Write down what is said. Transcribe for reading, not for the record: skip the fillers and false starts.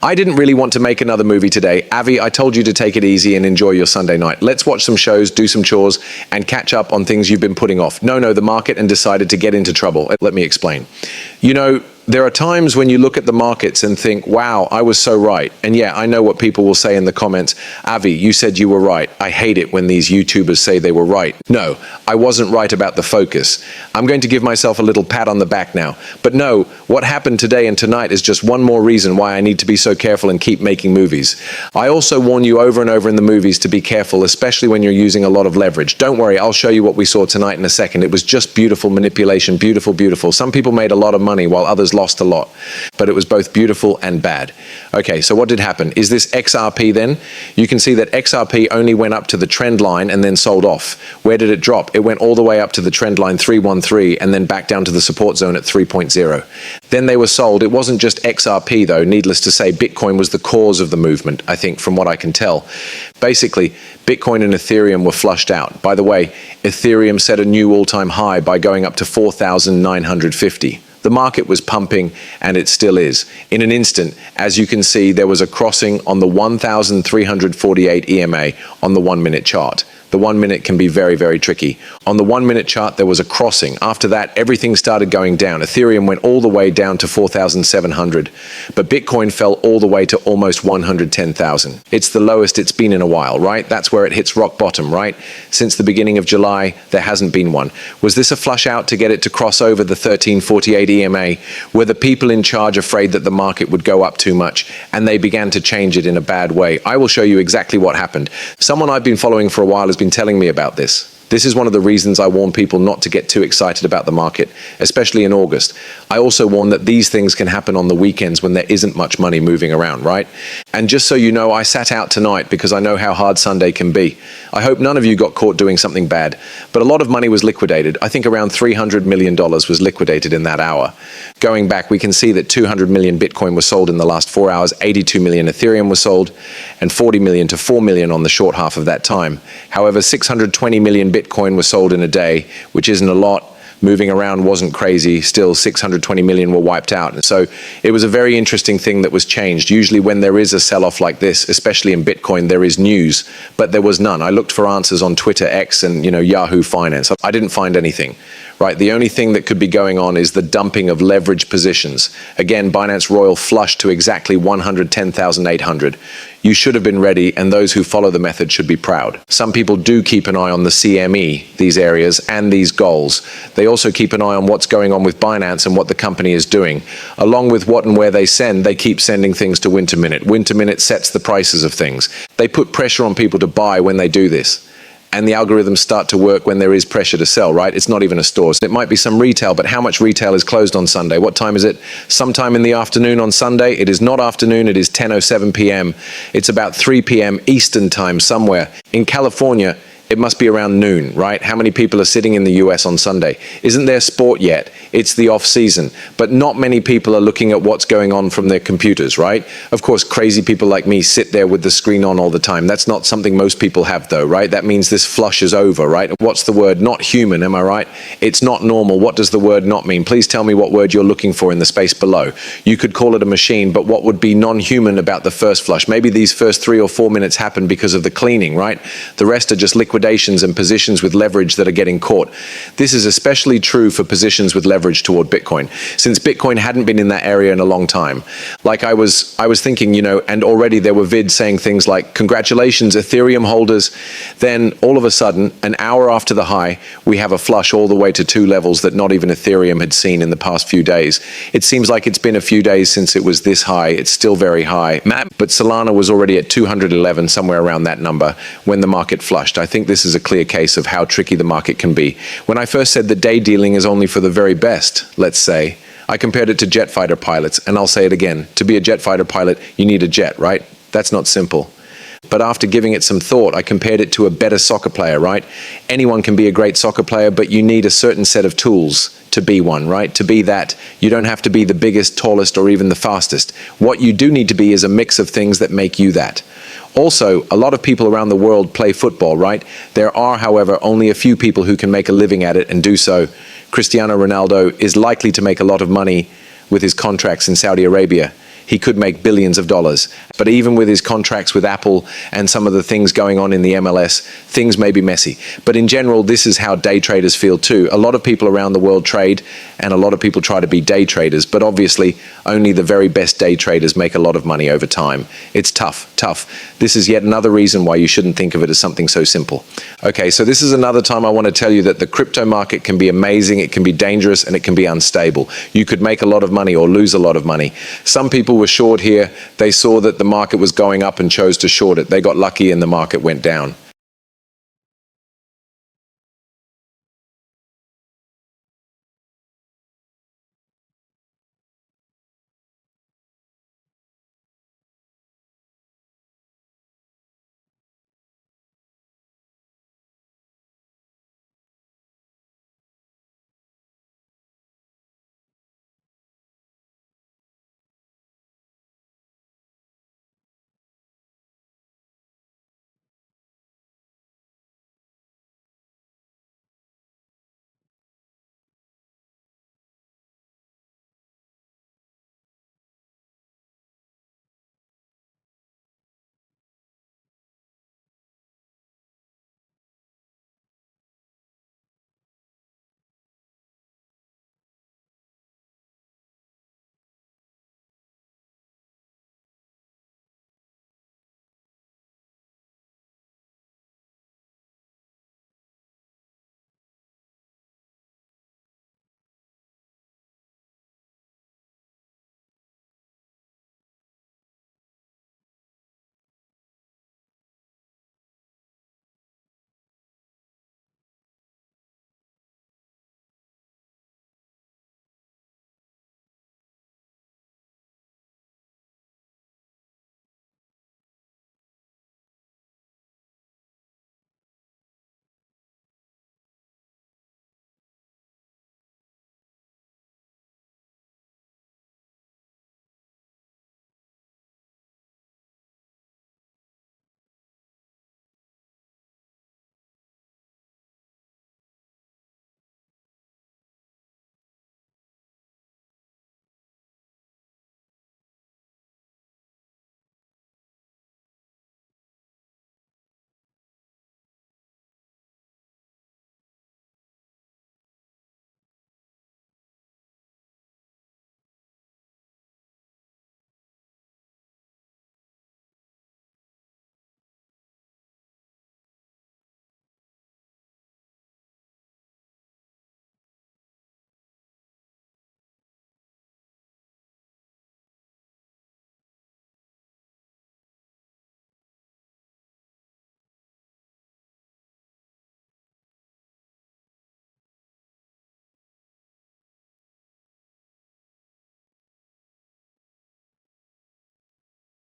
I didn't really want to make another movie today. Avi, I told you to take it easy and enjoy your Sunday night. Let's watch some shows, do some chores, and catch up on things you've been putting off. No, the market, and decided to get into trouble. Let me explain. You know, there are times when you look at the markets and think, wow, I was so right. And yeah, I know what people will say in the comments. Avi, you said you were right. I hate it when these YouTubers say they were right. No, I wasn't right about the focus. I'm going to give myself a little pat on the back now. But no, what happened today and tonight is just one more reason why I need to be so careful and keep making movies. I also warn you over and over in the movies to be careful, especially when you're using a lot of leverage. Don't worry, I'll show you what we saw tonight in a second. It was just beautiful manipulation, beautiful, beautiful. Some people made a lot of money while others lost a lot, but it was both beautiful and bad. Okay, so what did happen? Is this XRP then? You can see that XRP only went up to the trend line and then sold off. Where did it drop? It went all the way up to the trend line 313 and then back down to the support zone at 3.0. Then they were sold. It wasn't just XRP though, needless to say. Bitcoin was the cause of the movement, I think, from what I can tell. Basically, Bitcoin and Ethereum were flushed out. By the way, Ethereum set a new all-time high by going up to 4,950. The market was pumping, and it still is. In an instant, as you can see, there was a crossing on the 1,348 EMA on the 1 minute chart. The 1 minute can be very, very tricky. On the 1 minute chart, there was a crossing. After that, everything started going down. Ethereum went all the way down to 4,700, but Bitcoin fell all the way to almost 110,000. It's the lowest it's been in a while, right? That's where it hits rock bottom, right? Since the beginning of July, there hasn't been one. Was this a flush out to get it to cross over the 1348 EMA? Were the people in charge afraid that the market would go up too much, and they began to change it in a bad way? I will show you exactly what happened. Someone I've been following for a while has been telling me about this. This is one of the reasons I warn people not to get too excited about the market, especially in August. I also warn that these things can happen on the weekends when there isn't much money moving around, right? And just so you know, I sat out tonight because I know how hard Sunday can be. I hope none of you got caught doing something bad, but a lot of money was liquidated. I think around $300 million was liquidated in that hour. Going back, we can see that 200 million Bitcoin was sold in the last 4 hours, 82 million Ethereum was sold, and 40 million to 4 million on the short half of that time. However, 620 million Bitcoin was sold in a day, which isn't a lot. Moving around wasn't crazy. Still, 620 million were wiped out. And so it was a very interesting thing that was changed. Usually when there is a sell-off like this, especially in Bitcoin, there is news, but there was none. I looked for answers on Twitter, X, and Yahoo Finance. I didn't find anything. Right, the only thing that could be going on is the dumping of leverage positions. Again, Binance Royal flushed to exactly 110,800. You should have been ready, and those who follow the method should be proud. Some people do keep an eye on the CME, these areas, and these goals. They also keep an eye on what's going on with Binance and what the company is doing. Along with what and where they send, they keep sending things to Winter Minute. Winter Minute sets the prices of things. They put pressure on people to buy when they do this. And the algorithms start to work when there is pressure to sell, right? It's not even a store. It might be some retail, but how much retail is closed on Sunday? What time is it? Sometime in the afternoon on Sunday. It is not afternoon, it is 10:07 p.m. It's about 3 p.m. Eastern time somewhere. In California, it must be around noon, right? How many people are sitting in the US on Sunday? Isn't there sport yet? It's the off season, but not many people are looking at what's going on from their computers, right? Of course, crazy people like me sit there with the screen on all the time. That's not something most people have though, right? That means this flush is over, right? What's the word? Not human, am I right? It's not normal. What does the word not mean? Please tell me what word you're looking for in the space below. You could call it a machine, but what would be non-human about the first flush? Maybe these first 3 or 4 minutes happen because of the cleaning, right? The rest are just liquidations and positions with leverage that are getting caught. This is especially true for positions with leverage toward Bitcoin, since Bitcoin hadn't been in that area in a long time. Like I was thinking, and already there were vids saying things like, congratulations, Ethereum holders. Then all of a sudden, an hour after the high, we have a flush all the way to 2 levels that not even Ethereum had seen in the past few days. It seems like it's been a few days since it was this high. It's still very high. But Solana was already at 211, somewhere around that number, when the market flushed. I think this is a clear case of how tricky the market can be. When I first said that day dealing is only for the very best, let's say, I compared it to jet fighter pilots, and I'll say it again. To be a jet fighter pilot, you need a jet, right? That's not simple. But after giving it some thought, I compared it to a better soccer player, right? Anyone can be a great soccer player, but you need a certain set of tools to be one, right? To be that, you don't have to be the biggest, tallest, or even the fastest. What you do need to be is a mix of things that make you that. Also, a lot of people around the world play football, right? There are, however, only a few people who can make a living at it and do so. Cristiano Ronaldo is likely to make a lot of money with his contracts in Saudi Arabia. he could make billions of dollars. But even with his contracts with Apple and some of the things going on in the MLS, things may be messy. But in general, this is how day traders feel too. A lot of people around the world trade, and a lot of people try to be day traders, but obviously only the very best day traders make a lot of money over time. It's tough. This is yet another reason why you shouldn't think of it as something so simple. Okay, so this is another time I want to tell you that the crypto market can be amazing, it can be dangerous, and it can be unstable. You could make a lot of money or lose a lot of money. Some people were short here. They saw that the market was going up and chose to short it. They got lucky and the market went down.